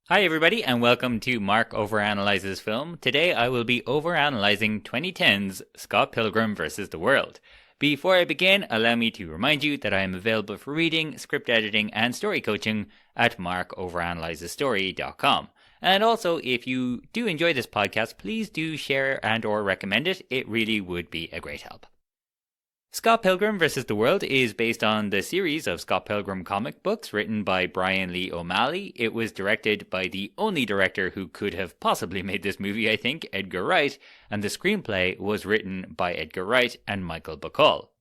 Hi everybody and welcome to Mark Overanalyses film. Today I will be overanalyzing 2010's Scott Pilgrim vs. the World. Before I begin, allow me to remind you that I am available for reading, script editing and story coaching at markoveranalysesstory.com. And also, if you do enjoy this podcast, please do share and or recommend it. It really would be a great help. Scott Pilgrim vs. the World is based on the series of Scott Pilgrim comic books written by Brian Lee O'Malley. It was directed by the only director who could have possibly made this movie, I think, Edgar Wright, and the screenplay was written by Edgar Wright and Michael Bacall.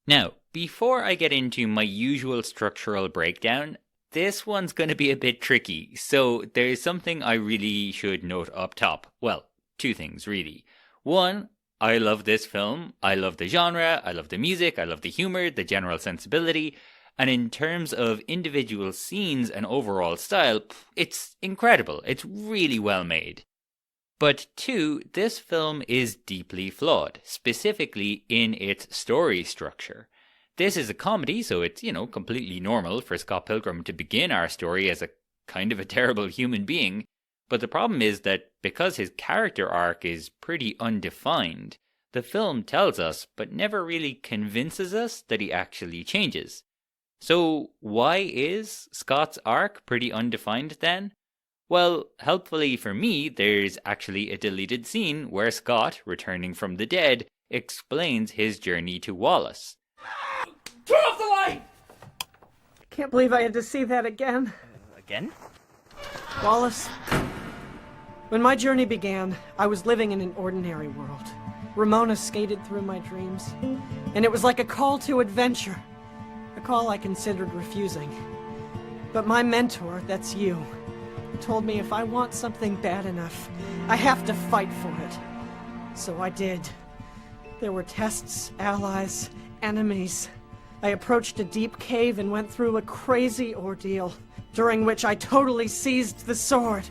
Now, before I get into my usual structural breakdown, this one's going to be a bit tricky, so there's something I really should note up top. Well, two things, really. One, I love this film, I love the genre, I love the music, I love the humor, the general sensibility, and in terms of individual scenes and overall style, it's incredible, it's really well made. But two, this film is deeply flawed, specifically in its story structure. This is a comedy, so it's, completely normal for Scott Pilgrim to begin our story as a kind of a terrible human being. But the problem is that because his character arc is pretty undefined, the film tells us but never really convinces us that he actually changes. So why is Scott's arc pretty undefined then? Well, helpfully for me, there's actually a deleted scene where Scott, returning from the dead, explains his journey to Wallace. Turn off the light! I can't believe I had to see that again. Again? Wallace, when my journey began, I was living in an ordinary world. Ramona skated through my dreams, and it was like a call to adventure, a call I considered refusing. But my mentor, that's you, told me if I want something bad enough, I have to fight for it. So I did. There were tests, allies, enemies. I approached a deep cave and went through a crazy ordeal, during which I totally seized the sword.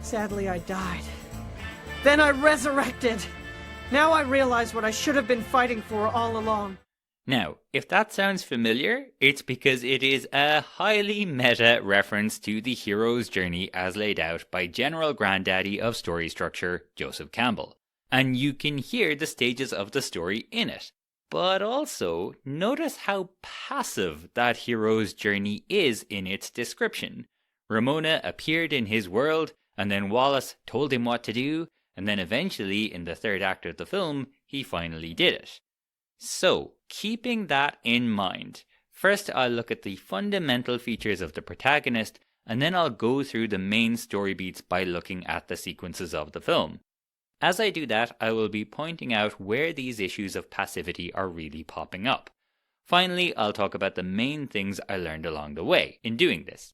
Sadly, I died. Then I resurrected. Now I realize what I should have been fighting for all along. Now, if that sounds familiar, it's because it is a highly meta reference to the hero's journey as laid out by General Granddaddy of story structure, Joseph Campbell. And you can hear the stages of the story in it. But also, notice how passive that hero's journey is in its description. Ramona appeared in his world, and then Wallace told him what to do, and then eventually, in the third act of the film, he finally did it. So, keeping that in mind, first I'll look at the fundamental features of the protagonist, and then I'll go through the main story beats by looking at the sequences of the film. As I do that, I will be pointing out where these issues of passivity are really popping up. Finally, I'll talk about the main things I learned along the way in doing this.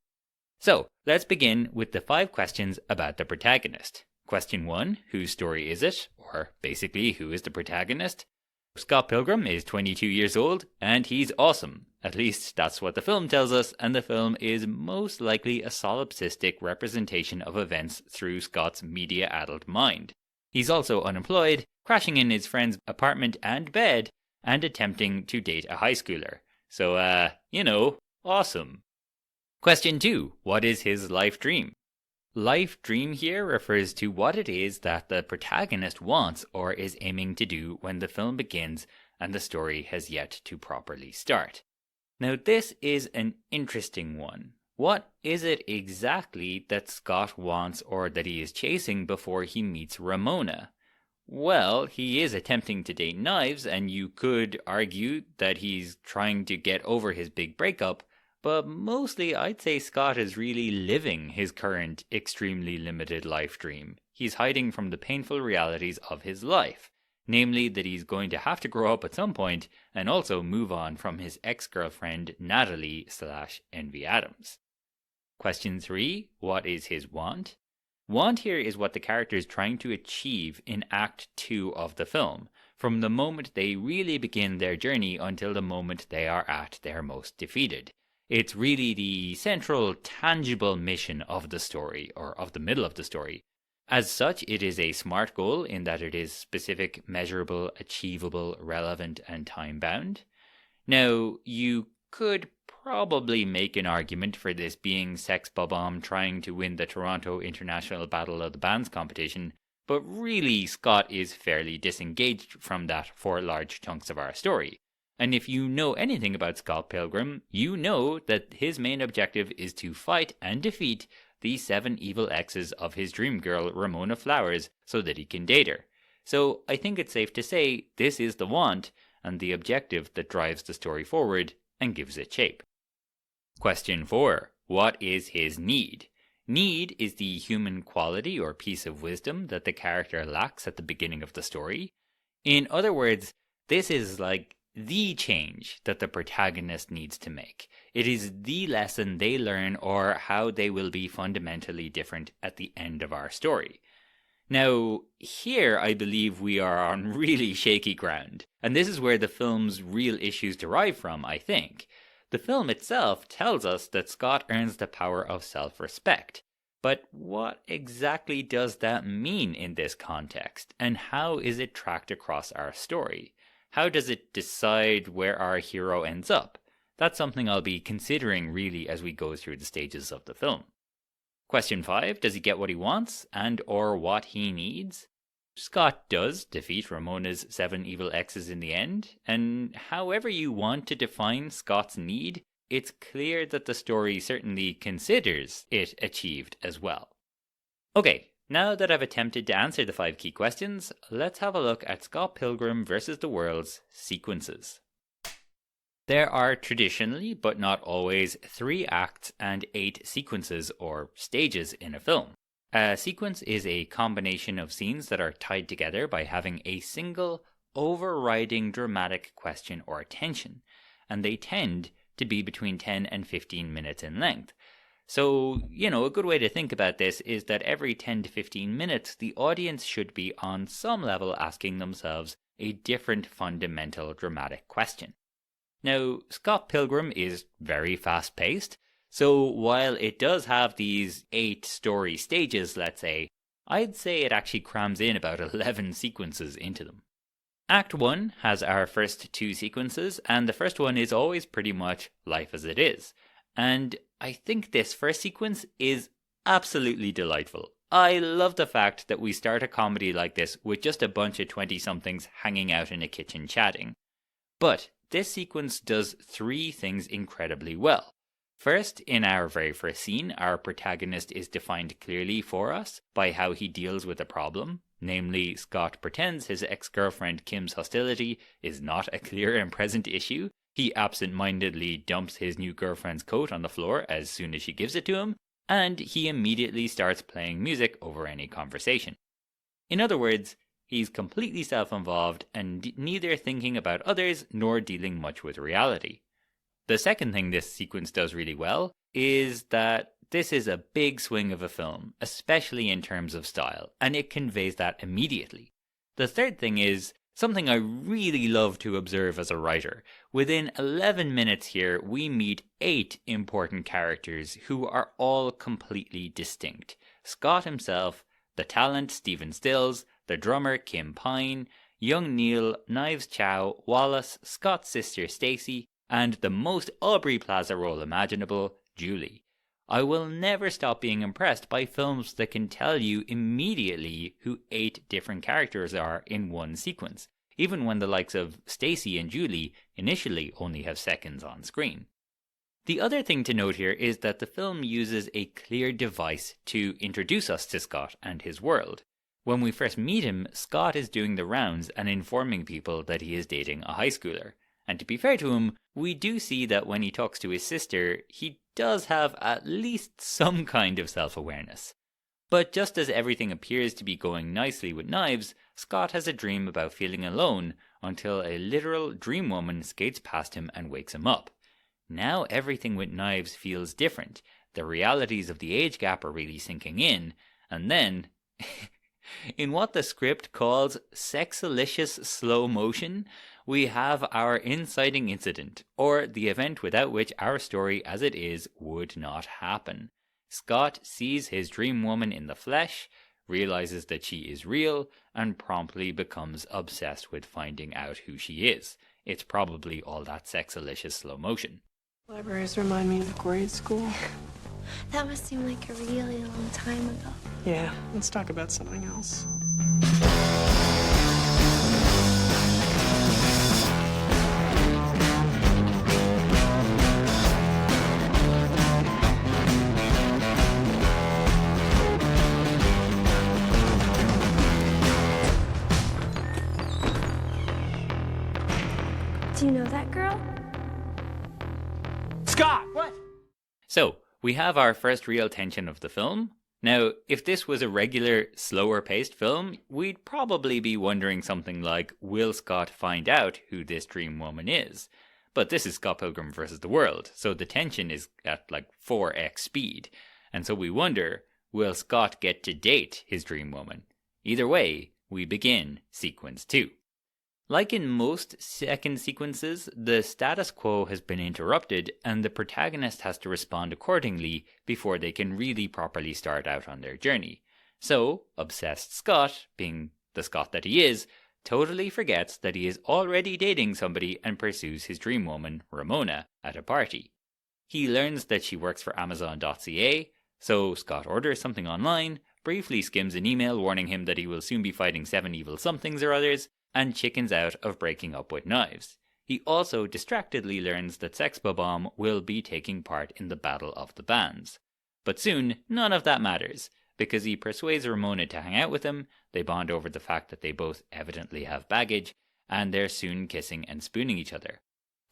So, let's begin with the 5 questions about the protagonist. Question 1, whose story is it? Or basically, who is the protagonist? Scott Pilgrim is 22 years old, and he's awesome. At least that's what the film tells us, and the film is most likely a solipsistic representation of events through Scott's media-addled mind. He's also unemployed, crashing in his friend's apartment and bed, and attempting to date a high schooler. So, awesome. Question 2. What is his life dream? Life dream here refers to what it is that the protagonist wants or is aiming to do when the film begins and the story has yet to properly start. Now, this is an interesting one. What is it exactly that Scott wants or that he is chasing before he meets Ramona? Well, he is attempting to date Knives, and you could argue that he's trying to get over his big breakup, but mostly I'd say Scott is really living his current extremely limited life dream. He's hiding from the painful realities of his life, namely that he's going to have to grow up at some point and also move on from his ex-girlfriend Natalie/Envy Adams. Question 3. What is his want? Want here is what the character is trying to achieve in Act 2 of the film, from the moment they really begin their journey until the moment they are at their most defeated. It's really the central, tangible mission of the story, or of the middle of the story. As such, it is a SMART goal in that it is specific, measurable, achievable, relevant, and time-bound. Now, you could probably make an argument for this being Sex Bob-omb trying to win the Toronto International Battle of the Bands competition, but really Scott is fairly disengaged from that for large chunks of our story. And if you know anything about Scott Pilgrim, you know that his main objective is to fight and defeat the 7 evil exes of his dream girl Ramona Flowers so that he can date her. So I think it's safe to say this is the want and the objective that drives the story forward and gives it shape. Question 4. What is his need? Need is the human quality or piece of wisdom that the character lacks at the beginning of the story. In other words, this is like the change that the protagonist needs to make. It is the lesson they learn or how they will be fundamentally different at the end of our story. Now, here I believe we are on really shaky ground, and this is where the film's real issues derive from, I think. The film itself tells us that Scott earns the power of self-respect. But what exactly does that mean in this context, and how is it tracked across our story? How does it decide where our hero ends up? That's something I'll be considering really as we go through the stages of the film. Question 5. Does he get what he wants and or what he needs? Scott does defeat Ramona's 7 evil exes in the end, and however you want to define Scott's need, it's clear that the story certainly considers it achieved as well. Okay, now that I've attempted to answer the 5 key questions, let's have a look at Scott Pilgrim vs. the World's sequences. There are traditionally, but not always, 3 acts and 8 sequences or stages in a film. A sequence is a combination of scenes that are tied together by having a single, overriding dramatic question or tension, and they tend to be between 10 and 15 minutes in length. So, a good way to think about this is that every 10 to 15 minutes, the audience should be on some level asking themselves a different fundamental dramatic question. Now, Scott Pilgrim is very fast-paced, so while it does have these 8 story stages, let's say, I'd say it actually crams in about 11 sequences into them. Act 1 has our first 2 sequences, and the first one is always pretty much life as it is. And I think this first sequence is absolutely delightful. I love the fact that we start a comedy like this with just a bunch of 20-somethings hanging out in a kitchen chatting. But this sequence does 3 things incredibly well. First, in our very first scene, our protagonist is defined clearly for us by how he deals with a problem. Namely, Scott pretends his ex-girlfriend Kim's hostility is not a clear and present issue. He absent-mindedly dumps his new girlfriend's coat on the floor as soon as she gives it to him, and he immediately starts playing music over any conversation. In other words, he's completely self-involved and neither thinking about others nor dealing much with reality. The second thing this sequence does really well is that this is a big swing of a film, especially in terms of style, and it conveys that immediately. The third thing is something I really love to observe as a writer. Within 11 minutes here, we meet 8 important characters who are all completely distinct. Scott himself, the talent Stephen Stills, the drummer Kim Pine, young Neil, Knives Chow, Wallace, Scott's sister Stacy, and the most Aubrey Plaza role imaginable, Julie. I will never stop being impressed by films that can tell you immediately who 8 different characters are in one sequence, even when the likes of Stacy and Julie initially only have seconds on screen. The other thing to note here is that the film uses a clear device to introduce us to Scott and his world. When we first meet him, Scott is doing the rounds and informing people that he is dating a high schooler. And to be fair to him, we do see that when he talks to his sister, he does have at least some kind of self-awareness. But just as everything appears to be going nicely with Knives, Scott has a dream about feeling alone until a literal dream woman skates past him and wakes him up. Now everything with Knives feels different. The realities of the age gap are really sinking in, and then, in what the script calls sexalicious slow motion, we have our inciting incident, or the event without which our story as it is would not happen. Scott sees his dream woman in the flesh, realizes that she is real, and promptly becomes obsessed with finding out who she is. It's probably all that sexalicious slow motion. Libraries remind me of grade school. That must seem like a really long time ago. Yeah, let's talk about something else. Do you know that girl? Scott! What? So, we have our first real tension of the film. Now, if this was a regular, slower paced film, we'd probably be wondering something like, will Scott find out who this dream woman is? But this is Scott Pilgrim vs. the World, so the tension is at like 4x speed. And so we wonder, will Scott get to date his dream woman? Either way, we begin sequence 2. Like in most second sequences, the status quo has been interrupted and the protagonist has to respond accordingly before they can really properly start out on their journey. So, obsessed Scott, being the Scott that he is, totally forgets that he is already dating somebody and pursues his dream woman, Ramona, at a party. He learns that she works for Amazon.ca, so Scott orders something online, briefly skims an email warning him that he will soon be fighting 7 evil somethings or others, and chickens out of breaking up with knives. He also distractedly learns that Sexbomb will be taking part in the Battle of the Bands. But soon, none of that matters, because he persuades Ramona to hang out with him, they bond over the fact that they both evidently have baggage, and they're soon kissing and spooning each other.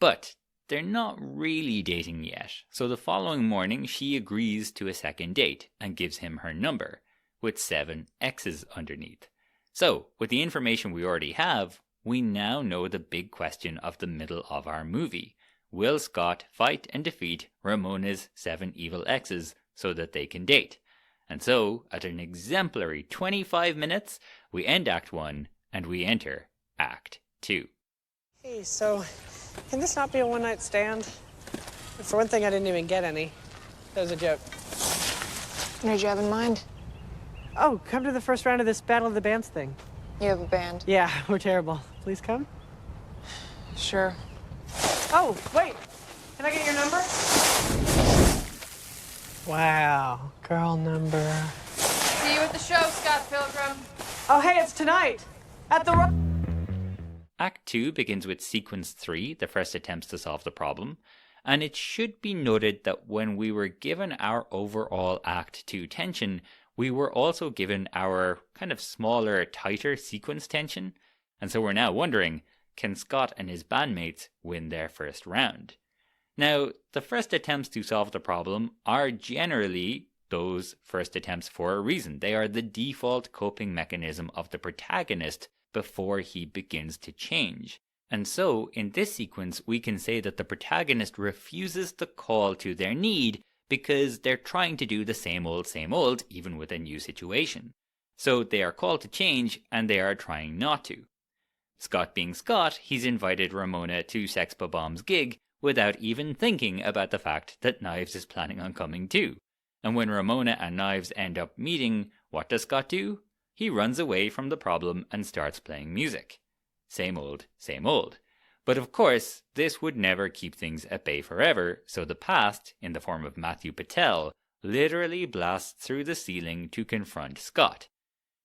But they're not really dating yet, so the following morning she agrees to a second date and gives him her number, with 7 X's underneath. So, with the information we already have, we now know the big question of the middle of our movie. Will Scott fight and defeat Ramona's 7 evil exes so that they can date? And so, at an exemplary 25 minutes, we end Act 1 and we enter Act 2. Hey, so, can this not be a one-night stand? For one thing, I didn't even get any. That was a joke. What did you have in mind? Oh, come to the first round of this Battle of the Bands thing. You have a band? Yeah, we're terrible. Please come. Sure. Oh, wait. Can I get your number? Wow, girl number. See you at the show, Scott Pilgrim. Oh, hey, it's tonight. At the... Act 2 begins with Sequence 3, the first attempts to solve the problem. And it should be noted that when we were given our overall Act 2 tension, we were also given our kind of smaller, tighter sequence tension. And so we're now wondering, can Scott and his bandmates win their first round? Now, the first attempts to solve the problem are generally those first attempts for a reason. They are the default coping mechanism of the protagonist before he begins to change. And so, in this sequence, we can say that the protagonist refuses the call to their need because they're trying to do the same old, even with a new situation. So they are called to change, and they are trying not to. Scott being Scott, he's invited Ramona to Sexbomb's gig without even thinking about the fact that Knives is planning on coming too. And when Ramona and Knives end up meeting, what does Scott do? He runs away from the problem and starts playing music. Same old, same old. But of course, this would never keep things at bay forever, so the past, in the form of Matthew Patel, literally blasts through the ceiling to confront Scott.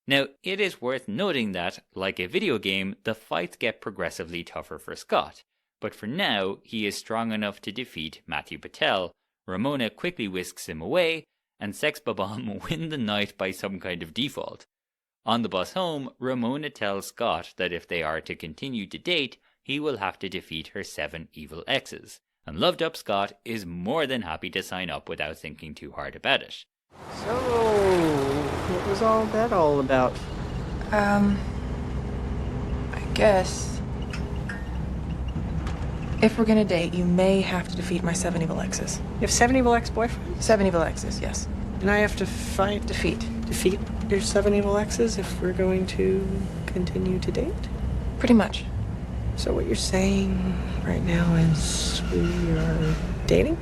Now, it is worth noting that, like a video game, the fights get progressively tougher for Scott. But for now, he is strong enough to defeat Matthew Patel. Ramona quickly whisks him away, and Sexbomb win the night by some kind of default. On the bus home, Ramona tells Scott that if they are to continue to date, he will have to defeat her 7 evil exes. And loved up Scott is more than happy to sign up without thinking too hard about it. So, what was all that all about? I guess. If we're gonna date, you may have to defeat my 7 evil exes. You have 7 evil ex-boyfriends? 7 evil exes, yes. And I have to fight... Defeat your 7 evil exes if we're going to continue to date? Pretty much. So what you're saying right now is we are dating?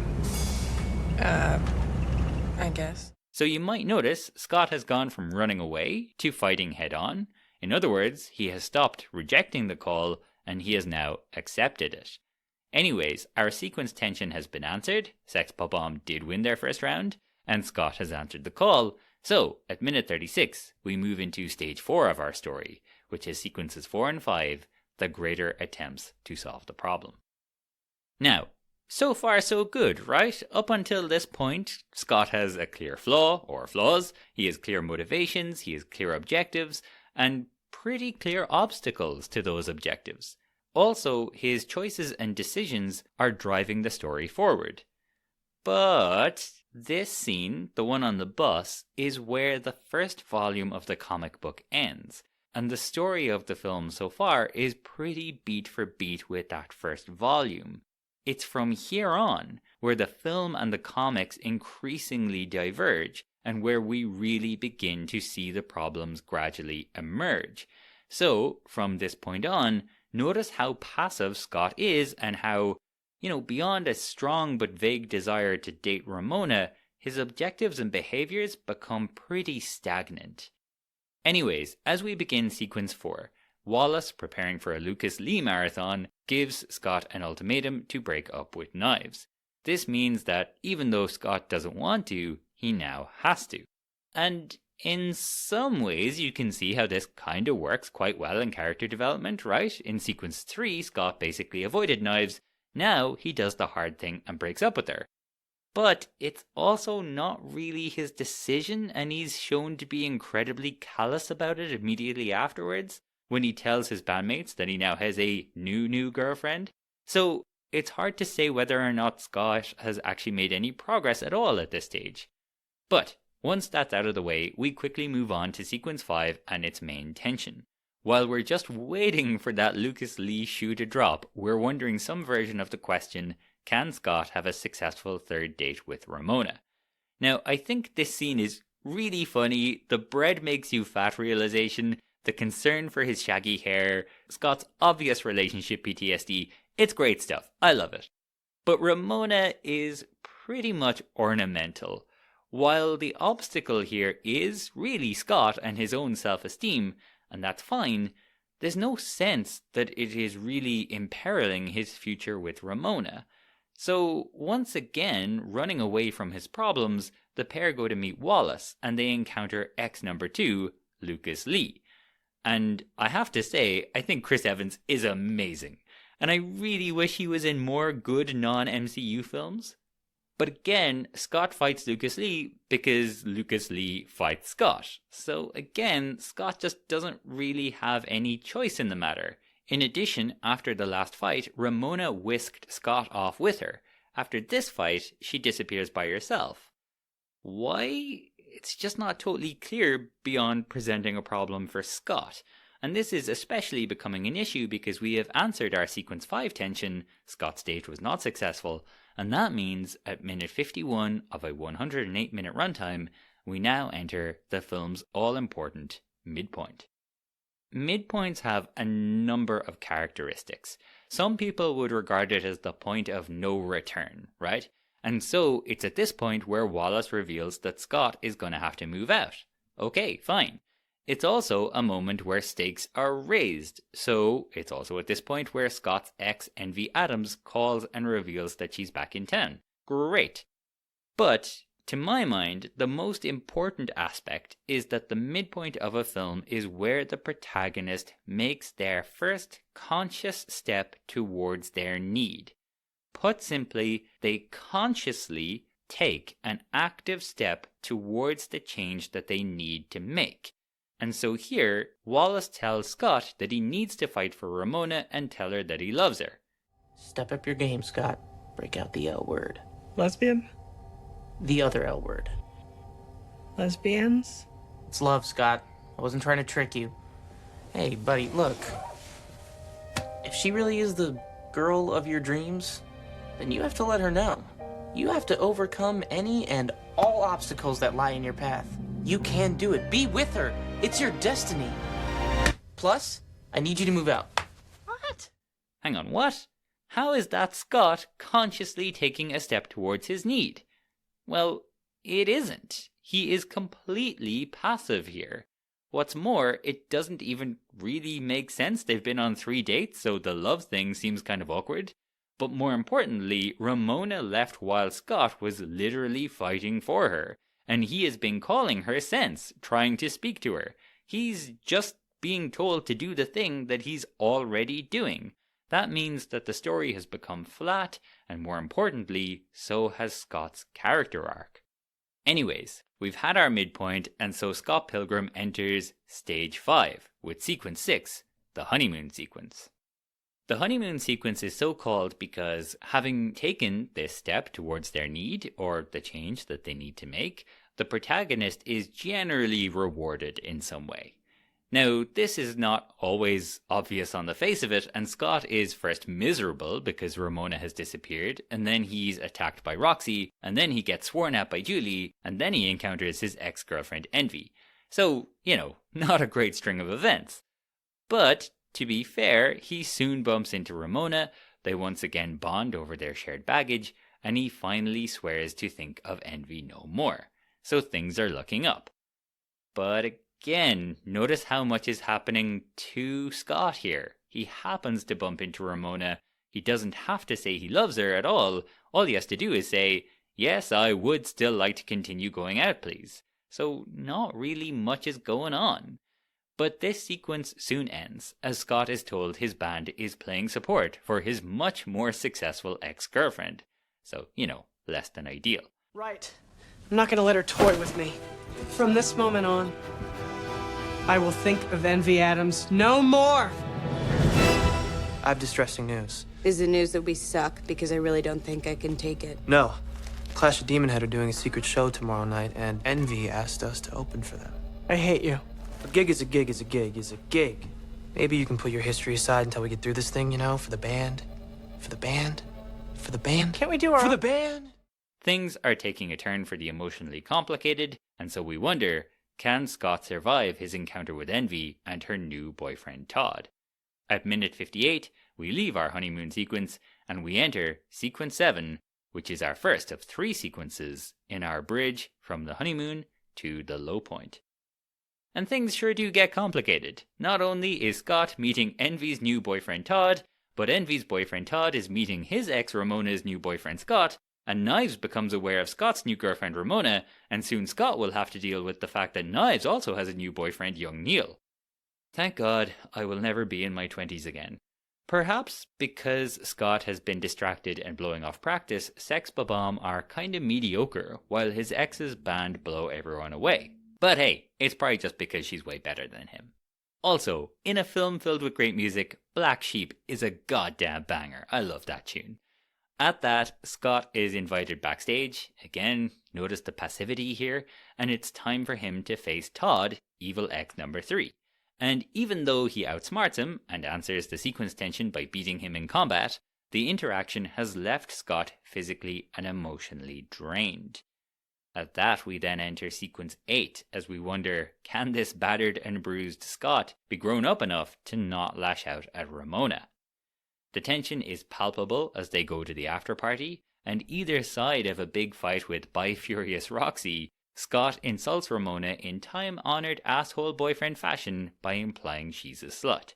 I guess. So you might notice Scott has gone from running away to fighting head on. In other words, he has stopped rejecting the call and he has now accepted it. Anyways, our sequence tension has been answered, Sex Bob-omb did win their first round, and Scott has answered the call, so at minute 36, we move into stage 4 of our story, which is sequences 4 and 5, the greater attempts to solve the problem. Now, so far so good, right? Up until this point, Scott has a clear flaw, or flaws, he has clear motivations, he has clear objectives, and pretty clear obstacles to those objectives. Also, his choices and decisions are driving the story forward. But this scene, the one on the bus, is where the first volume of the comic book ends. And the story of the film so far is pretty beat for beat with that first volume. It's from here on where the film and the comics increasingly diverge and where we really begin to see the problems gradually emerge. So, from this point on, notice how passive Scott is and how, beyond a strong but vague desire to date Ramona, his objectives and behaviors become pretty stagnant. Anyways, as we begin sequence 4, Wallace, preparing for a Lucas Lee marathon, gives Scott an ultimatum to break up with Knives. This means that even though Scott doesn't want to, he now has to. And in some ways, you can see how this kind of works quite well in character development, right? In sequence 3, Scott basically avoided Knives. Now he does the hard thing and breaks up with her. But it's also not really his decision, and he's shown to be incredibly callous about it immediately afterwards, when he tells his bandmates that he now has a new girlfriend. So it's hard to say whether or not Scott has actually made any progress at all at this stage. But once that's out of the way, we quickly move on to sequence 5 and its main tension. While we're just waiting for that Lucas Lee shoe to drop, we're wondering some version of the question, can Scott have a successful third date with Ramona? Now, I think this scene is really funny. The bread makes you fat realization, the concern for his shaggy hair, Scott's obvious relationship PTSD. It's great stuff. I love it. But Ramona is pretty much ornamental. While the obstacle here is really Scott and his own self-esteem, and that's fine, there's no sense that it is really imperiling his future with Ramona. So once again, running away from his problems, the pair go to meet Wallace, and they encounter ex number 2, Lucas Lee. And I have to say, I think Chris Evans is amazing. And I really wish he was in more good non-MCU films. But again, Scott fights Lucas Lee because Lucas Lee fights Scott. So again, Scott just doesn't really have any choice in the matter. In addition, after the last fight, Ramona whisked Scott off with her. After this fight, she disappears by herself. Why? It's just not totally clear beyond presenting a problem for Scott. And this is especially becoming an issue because we have answered our sequence 5 tension, Scott's date was not successful, and that means at minute 51 of a 108-minute runtime, we now enter the film's all-important midpoint. Midpoints have a number of characteristics. Some people would regard it as the point of no return, right? And so it's at this point where Wallace reveals that Scott is going to have to move out. Okay, fine. It's also a moment where stakes are raised, so it's also at this point where Scott's ex, Envy Adams, calls and reveals that she's back in town. Great. But, to my mind, the most important aspect is that the midpoint of a film is where the protagonist makes their first conscious step towards their need. Put simply, they consciously take an active step towards the change that they need to make. And so here, Wallace tells Scott that he needs to fight for Ramona and tell her that he loves her. Step up your game, Scott. Break out the L word. Lesbian? The other L word. Lesbians? It's love, Scott. I wasn't trying to trick you. Hey, buddy, look. If she really is the girl of your dreams, then you have to let her know. You have to overcome any and all obstacles that lie in your path. You can do it. Be with her. It's your destiny. Plus, I need you to move out. What? Hang on, what? How is that Scott consciously taking a step towards his need? Well, it isn't. He is completely passive here. What's more, it doesn't even really make sense. They've been on 3 dates, so the love thing seems kind of awkward. But more importantly, Ramona left while Scott was literally fighting for her, and he has been calling her since, trying to speak to her. He's just being told to do the thing that he's already doing. That means that the story has become flat, and more importantly, so has Scott's character arc. Anyways, we've had our midpoint, and so Scott Pilgrim enters Stage 5, with Sequence 6, the honeymoon sequence. The honeymoon sequence is so called because, having taken this step towards their need, or the change that they need to make, the protagonist is generally rewarded in some way. Now, this is not always obvious on the face of it, and Scott is first miserable because Ramona has disappeared, and then he's attacked by Roxy, and then he gets sworn at by Julie, and then he encounters his ex-girlfriend Envy. So, not a great string of events. But, to be fair, he soon bumps into Ramona, they once again bond over their shared baggage, and he finally swears to think of Envy no more. So things are looking up. But again, notice how much is happening to Scott here. He happens to bump into Ramona. He doesn't have to say he loves her at all. All he has to do is say, yes, I would still like to continue going out, please. So not really much is going on. But this sequence soon ends, as Scott is told his band is playing support for his much more successful ex-girlfriend. So, less than ideal. Right. I'm not gonna let her toy with me. From this moment on, I will think of Envy Adams no more! I have distressing news. Is the news that we suck? Because I really don't think I can take it. No. Clash of Demon Head are doing a secret show tomorrow night, and Envy asked us to open for them. I hate you. A gig is a gig is a gig is a gig. Maybe you can put your history aside until we get through this thing, for the band. For the band. For the band. Can't we do our For the band? Things are taking a turn for the emotionally complicated, and so we wonder, can Scott survive his encounter with Envy and her new boyfriend Todd? At minute 58, we leave our honeymoon sequence, and we enter Sequence 7, which is our first of 3 sequences in our bridge from the honeymoon to the low point. And things sure do get complicated. Not only is Scott meeting Envy's new boyfriend Todd, but Envy's boyfriend Todd is meeting his ex Ramona's new boyfriend Scott, and Knives becomes aware of Scott's new girlfriend Ramona, and soon Scott will have to deal with the fact that Knives also has a new boyfriend, young Neil. Thank God I will never be in my 20s again. Perhaps because Scott has been distracted and blowing off practice, Sex Bob-omb are kinda mediocre, while his ex's band blow everyone away. But hey, it's probably just because she's way better than him. Also, in a film filled with great music, Black Sheep is a goddamn banger. I love that tune. At that, Scott is invited backstage. Again, notice the passivity here, and it's time for him to face Todd, Evil X number 3. And even though he outsmarts him and answers the sequence tension by beating him in combat, the interaction has left Scott physically and emotionally drained. At that, we then enter Sequence 8 as we wonder, can this battered and bruised Scott be grown up enough to not lash out at Ramona? The tension is palpable as they go to the after party, and either side of a big fight with bi-furious Roxy, Scott insults Ramona in time-honored asshole boyfriend fashion by implying she's a slut.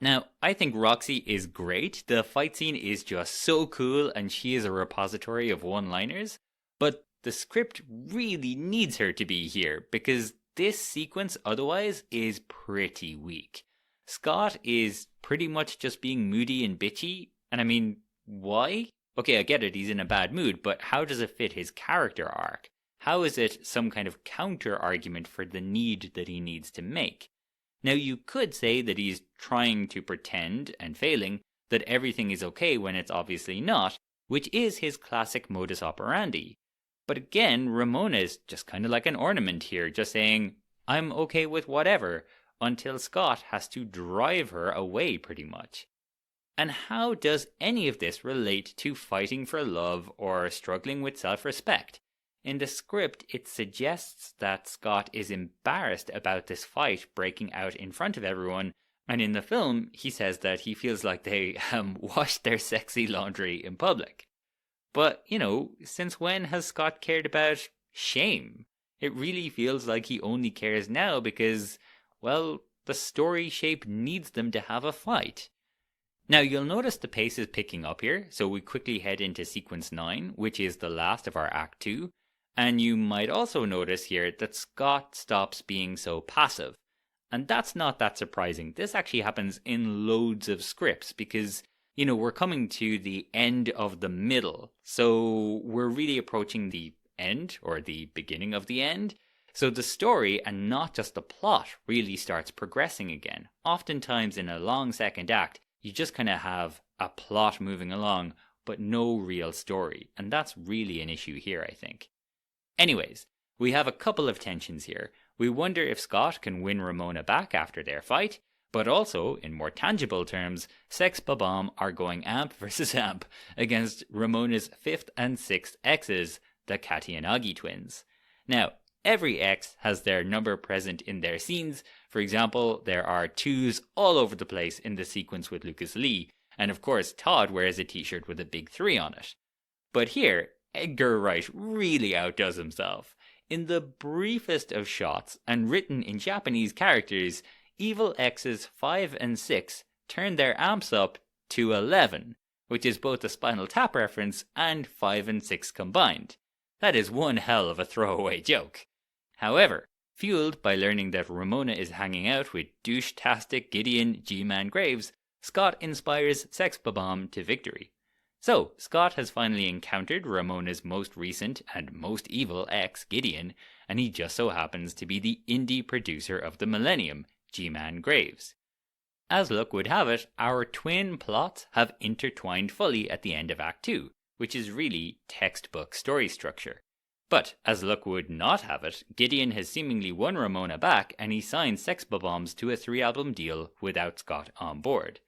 Now, I think Roxy is great. The fight scene is just so cool and she is a repository of one-liners, but the script really needs her to be here because this sequence otherwise is pretty weak. Scott is pretty much just being moody and bitchy, and I mean, why? Okay, I get it, he's in a bad mood, but how does it fit his character arc? How is it some kind of counter-argument for the need that he needs to make? Now, you could say that he's trying to pretend, and failing, that everything is okay when it's obviously not, which is his classic modus operandi. But again, Ramona is just kind of like an ornament here, just saying, I'm okay with whatever, until Scott has to drive her away pretty much. And how does any of this relate to fighting for love or struggling with self-respect? In the script, it suggests that Scott is embarrassed about this fight breaking out in front of everyone, and in the film, he says that he feels like they washed their sexy laundry in public. But, since when has Scott cared about shame? It really feels like he only cares now because, well, the story shape needs them to have a fight. Now you'll notice the pace is picking up here, so we quickly head into sequence 9, which is the last of our Act 2, and you might also notice here that Scott stops being so passive. And that's not that surprising. This actually happens in loads of scripts because, we're coming to the end of the middle, so we're really approaching the end, or the beginning of the end. So the story, and not just the plot, really starts progressing again. Oftentimes in a long second act, you just kind of have a plot moving along, but no real story. And that's really an issue here, I think. Anyways, we have a couple of tensions here. We wonder if Scott can win Ramona back after their fight, but also, in more tangible terms, Sex Bob-omb are going amp versus amp against Ramona's 5th and 6th exes, the Katiyanagi twins. Now, every ex has their number present in their scenes. For example, there are 2s all over the place in the sequence with Lucas Lee, and of course Todd wears a t-shirt with a big 3 on it. But here, Edgar Wright really outdoes himself. In the briefest of shots, and written in Japanese characters, evil exes 5 and 6 turn their amps up to 11, which is both a Spinal Tap reference and 5 and 6 combined. That is one hell of a throwaway joke. However, fueled by learning that Ramona is hanging out with douche-tastic Gideon G-Man Graves, Scott inspires Sex Bob-omb to victory. So, Scott has finally encountered Ramona's most recent and most evil ex, Gideon, and he just so happens to be the indie producer of the Millennium, G-Man Graves. As luck would have it, our twin plots have intertwined fully at the end of Act 2, which is really textbook story structure. But, as luck would not have it, Gideon has seemingly won Ramona back and he signs Sex Bob-ombs to a 3-album deal without Scott on board.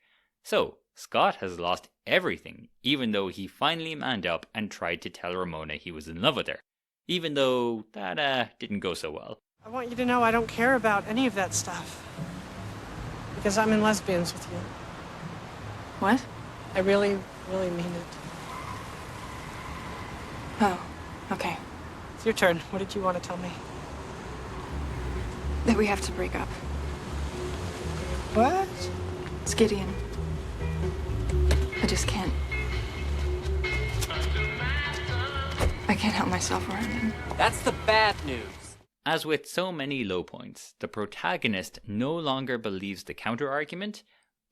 So, Scott has lost everything, even though he finally manned up and tried to tell Ramona he was in love with her. Even though that didn't go so well. I want you to know I don't care about any of that stuff. Because I'm in lesbians with you. What? I really, really mean it. Oh, okay. It's your turn. What did you want to tell me? That we have to break up. What? It's Gideon. I just can't. I can't help myself around him. That's the bad news. As with so many low points, the protagonist no longer believes the counter-argument,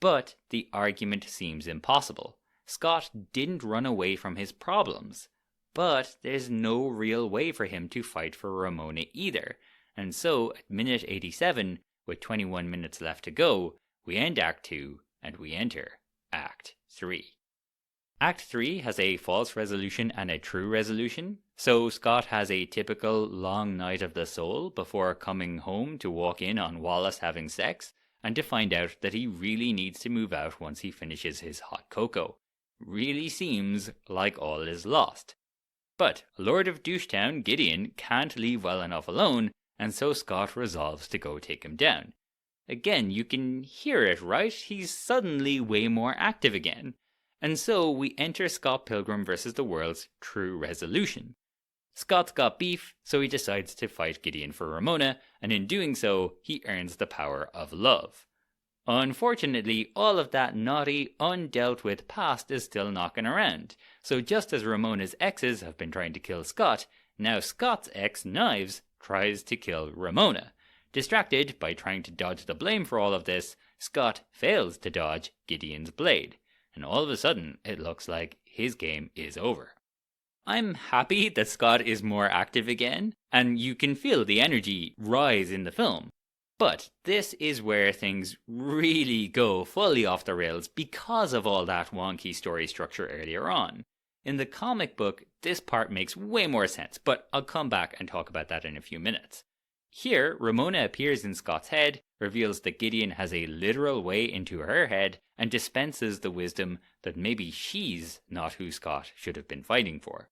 but the argument seems impossible. Scott didn't run away from his problems, but there's no real way for him to fight for Ramona either. And so, at minute 87, with 21 minutes left to go, we end Act 2 and we enter Act 3. Act 3 has a false resolution and a true resolution. So Scott has a typical long night of the soul before coming home to walk in on Wallace having sex and to find out that he really needs to move out once he finishes his hot cocoa. Really seems like all is lost. But Lord of Douchetown, Gideon, can't leave well enough alone, and so Scott resolves to go take him down. Again, you can hear it, right? He's suddenly way more active again. And so we enter Scott Pilgrim vs. the World's true resolution. Scott's got beef, so he decides to fight Gideon for Ramona, and in doing so, he earns the power of love. Unfortunately, all of that naughty, undealt with past is still knocking around, so just as Ramona's exes have been trying to kill Scott, now Scott's ex, Knives, tries to kill Ramona. Distracted by trying to dodge the blame for all of this, Scott fails to dodge Gideon's blade. And all of a sudden, it looks like his game is over. I'm happy that Scott is more active again, and you can feel the energy rise in the film. But this is where things really go fully off the rails because of all that wonky story structure earlier on. In the comic book, this part makes way more sense, but I'll come back and talk about that in a few minutes. Here, Ramona appears in Scott's head, reveals that Gideon has a literal way into her head, and dispenses the wisdom that maybe she's not who Scott should have been fighting for.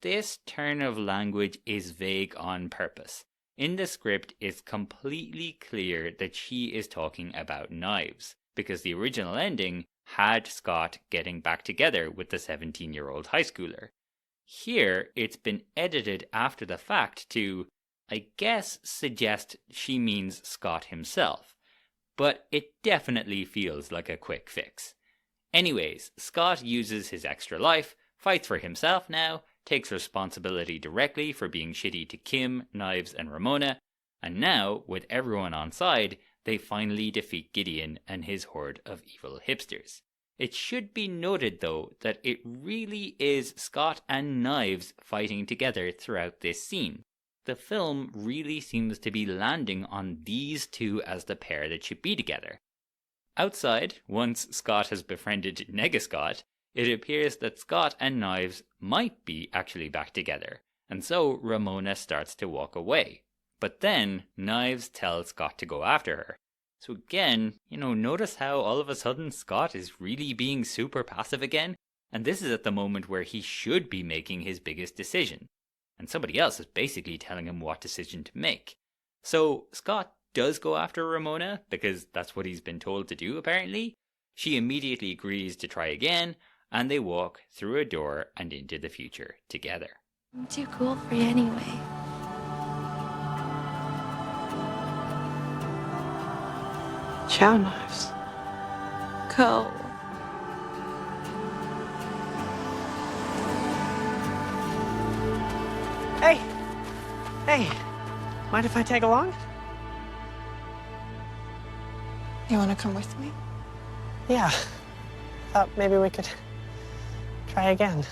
This turn of language is vague on purpose. In the script, it's completely clear that she is talking about Knives, because the original ending had Scott getting back together with the 17-year-old high schooler. Here, it's been edited after the fact to, I guess suggest she means Scott himself, but it definitely feels like a quick fix. Anyways, Scott uses his extra life, fights for himself now, takes responsibility directly for being shitty to Kim, Knives, and Ramona, and now, with everyone on side, they finally defeat Gideon and his horde of evil hipsters. It should be noted, though, that it really is Scott and Knives fighting together throughout this scene. The film really seems to be landing on these two as the pair that should be together. Outside, once Scott has befriended Nega-Scott, it appears that Scott and Knives might be actually back together, and so Ramona starts to walk away. But then, Knives tells Scott to go after her. So again, notice how all of a sudden Scott is really being super passive again, and this is at the moment where he should be making his biggest decision. And somebody else is basically telling him what decision to make. So Scott does go after Ramona, because that's what he's been told to do apparently. She immediately agrees to try again, and they walk through a door and into the future together. I'm too cool for you anyway. Ciao, Knives. Go. Hey, mind if I tag along? You want to come with me? Yeah, thought maybe we could try again.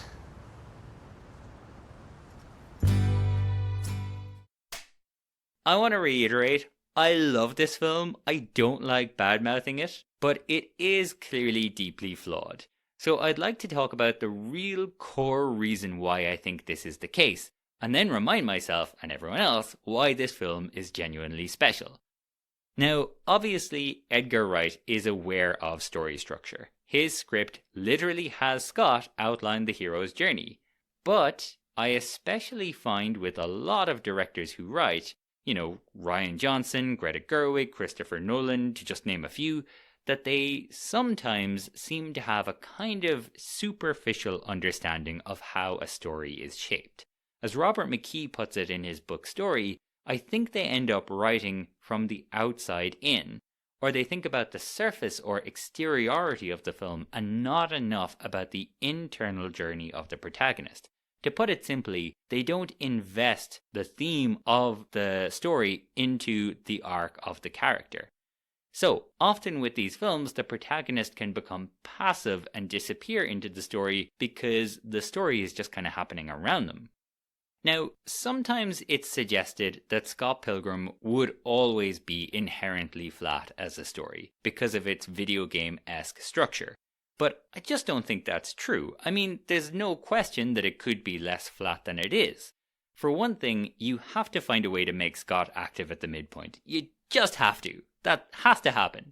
I want to reiterate, I love this film. I don't like bad-mouthing it, but it is clearly deeply flawed. So I'd like to talk about the real core reason why I think this is the case, and then remind myself and everyone else why this film is genuinely special. Now, obviously, Edgar Wright is aware of story structure. His script literally has Scott outline the hero's journey. But I especially find with a lot of directors who write, Rian Johnson, Greta Gerwig, Christopher Nolan, to just name a few, that they sometimes seem to have a kind of superficial understanding of how a story is shaped. As Robert McKee puts it in his book Story, I think they end up writing from the outside in, or they think about the surface or exteriority of the film and not enough about the internal journey of the protagonist. To put it simply, they don't invest the theme of the story into the arc of the character. So, often with these films, the protagonist can become passive and disappear into the story because the story is just kind of happening around them. Now, sometimes it's suggested that Scott Pilgrim would always be inherently flat as a story because of its video game-esque structure. But I just don't think that's true. I mean, there's no question that it could be less flat than it is. For one thing, you have to find a way to make Scott active at the midpoint. You just have to. That has to happen.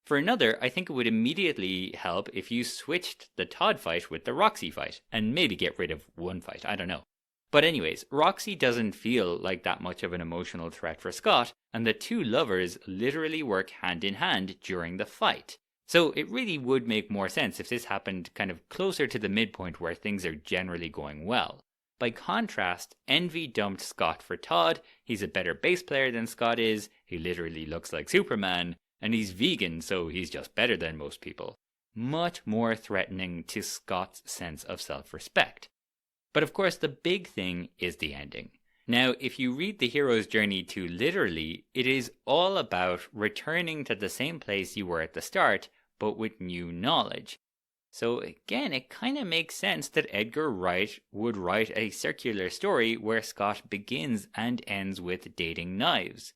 For another, I think it would immediately help if you switched the Todd fight with the Roxy fight, and maybe get rid of one fight, I don't know. But anyways, Roxy doesn't feel like that much of an emotional threat for Scott, and the two lovers literally work hand in hand during the fight. So it really would make more sense if this happened kind of closer to the midpoint where things are generally going well. By contrast, Envy dumped Scott for Todd. He's a better bass player than Scott is, he literally looks like Superman, and he's vegan, so he's just better than most people. Much more threatening to Scott's sense of self-respect. But of course, the big thing is the ending. Now, if you read the hero's journey too literally, it is all about returning to the same place you were at the start, but with new knowledge. So again, it kind of makes sense that Edgar Wright would write a circular story where Scott begins and ends with dating Knives.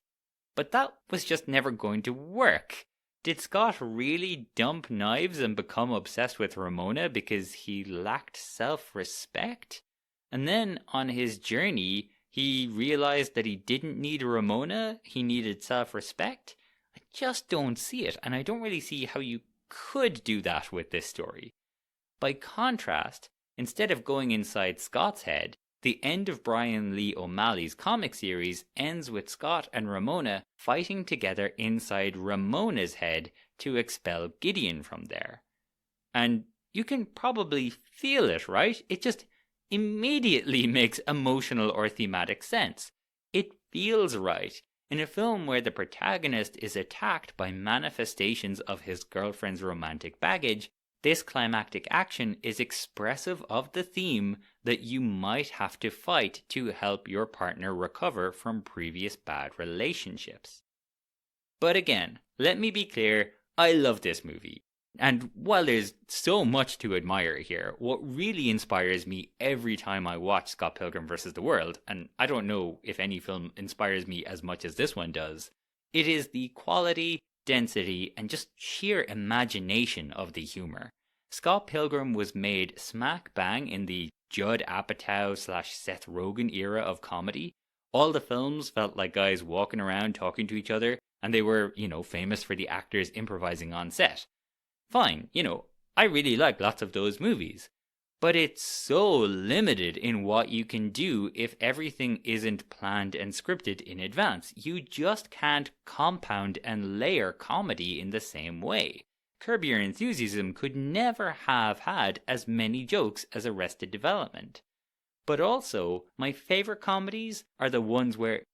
But that was just never going to work. Did Scott really dump Knives and become obsessed with Ramona because he lacked self-respect? And then on his journey, he realized that he didn't need Ramona, he needed self-respect? I just don't see it, and I don't really see how you could do that with this story. By contrast, instead of going inside Scott's head, the end of Brian Lee O'Malley's comic series ends with Scott and Ramona fighting together inside Ramona's head to expel Gideon from there. And you can probably feel it, right? It just immediately makes emotional or thematic sense. It feels right. In a film where the protagonist is attacked by manifestations of his girlfriend's romantic baggage, this climactic action is expressive of the theme that you might have to fight to help your partner recover from previous bad relationships. But again, let me be clear, I love this movie. And while there's so much to admire here, what really inspires me every time I watch Scott Pilgrim vs. the World, and I don't know if any film inspires me as much as this one does, it is the quality, density, and just sheer imagination of the humor. Scott Pilgrim was made smack bang in the Judd Apatow/Seth Rogen era of comedy. All the films felt like guys walking around talking to each other, and they were, famous for the actors improvising on set. Fine, I really like lots of those movies. But it's so limited in what you can do if everything isn't planned and scripted in advance. You just can't compound and layer comedy in the same way. Curb Your Enthusiasm could never have had as many jokes as Arrested Development. But also, my favorite comedies are the ones where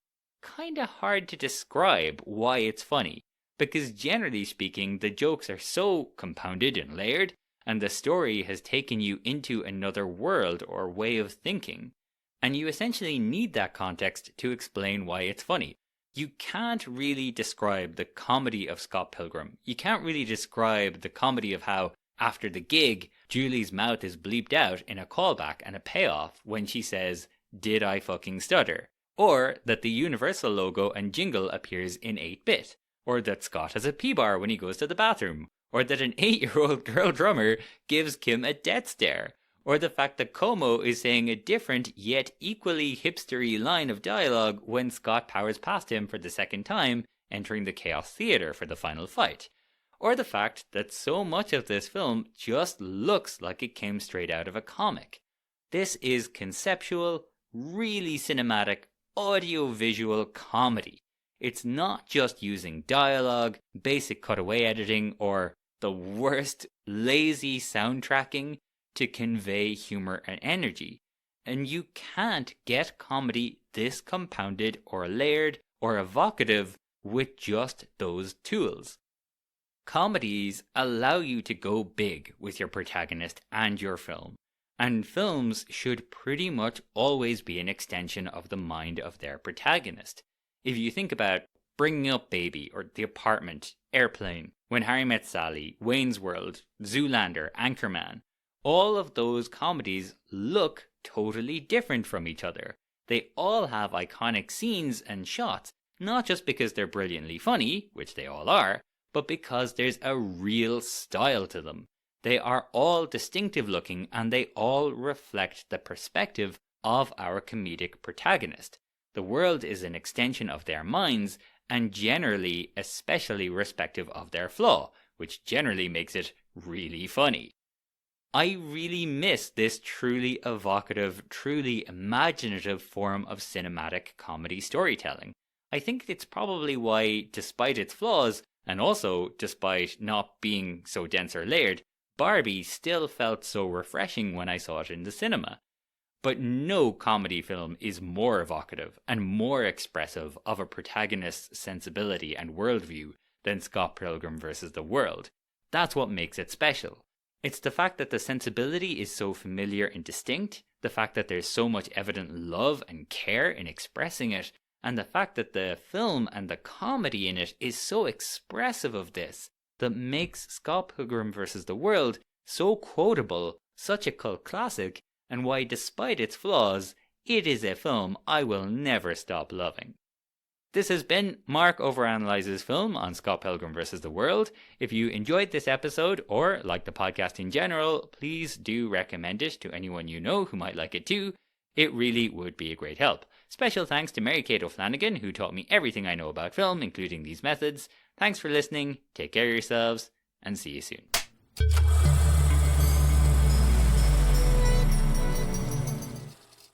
kinda hard to describe why it's funny. Because generally speaking, the jokes are so compounded and layered, and the story has taken you into another world or way of thinking, and you essentially need that context to explain why it's funny. You can't really describe the comedy of Scott Pilgrim. You can't really describe the comedy of how, after the gig, Julie's mouth is bleeped out in a callback and a payoff when she says, "Did I fucking stutter?" Or that the Universal logo and jingle appears in 8-bit. Or that Scott has a P-bar when he goes to the bathroom, or that an 8-year-old girl drummer gives Kim a death stare, or the fact that Como is saying a different yet equally hipstery line of dialogue when Scott powers past him for the second time, entering the Chaos Theater for the final fight, or the fact that so much of this film just looks like it came straight out of a comic. This is conceptual, really cinematic, audio-visual comedy. It's not just using dialogue, basic cutaway editing, or the worst lazy soundtracking to convey humor and energy. And you can't get comedy this compounded or layered or evocative with just those tools. Comedies allow you to go big with your protagonist and your film. And films should pretty much always be an extension of the mind of their protagonist. If you think about Bringing Up Baby, or The Apartment, Airplane, When Harry Met Sally, Wayne's World, Zoolander, Anchorman, all of those comedies look totally different from each other. They all have iconic scenes and shots, not just because they're brilliantly funny, which they all are, but because there's a real style to them. They are all distinctive looking, and they all reflect the perspective of our comedic protagonist. The world is an extension of their minds, and generally, especially respective of their flaw, which generally makes it really funny. I really miss this truly evocative, truly imaginative form of cinematic comedy storytelling. I think it's probably why, despite its flaws, and also despite not being so dense or layered, Barbie still felt so refreshing when I saw it in the cinema. But no comedy film is more evocative and more expressive of a protagonist's sensibility and worldview than Scott Pilgrim vs. the World. That's what makes it special. It's the fact that the sensibility is so familiar and distinct, the fact that there's so much evident love and care in expressing it, and the fact that the film and the comedy in it is so expressive of this that makes Scott Pilgrim vs. the World so quotable, such a cult classic, and why, despite its flaws, it is a film I will never stop loving. This has been Mark Overanalyses film on Scott Pilgrim vs. the World. If you enjoyed this episode, or like the podcast in general, please do recommend it to anyone you know who might like it too. It really would be a great help. Special thanks to Mary Kate O'Flanagan, who taught me everything I know about film, including these methods. Thanks for listening, take care of yourselves, and see you soon.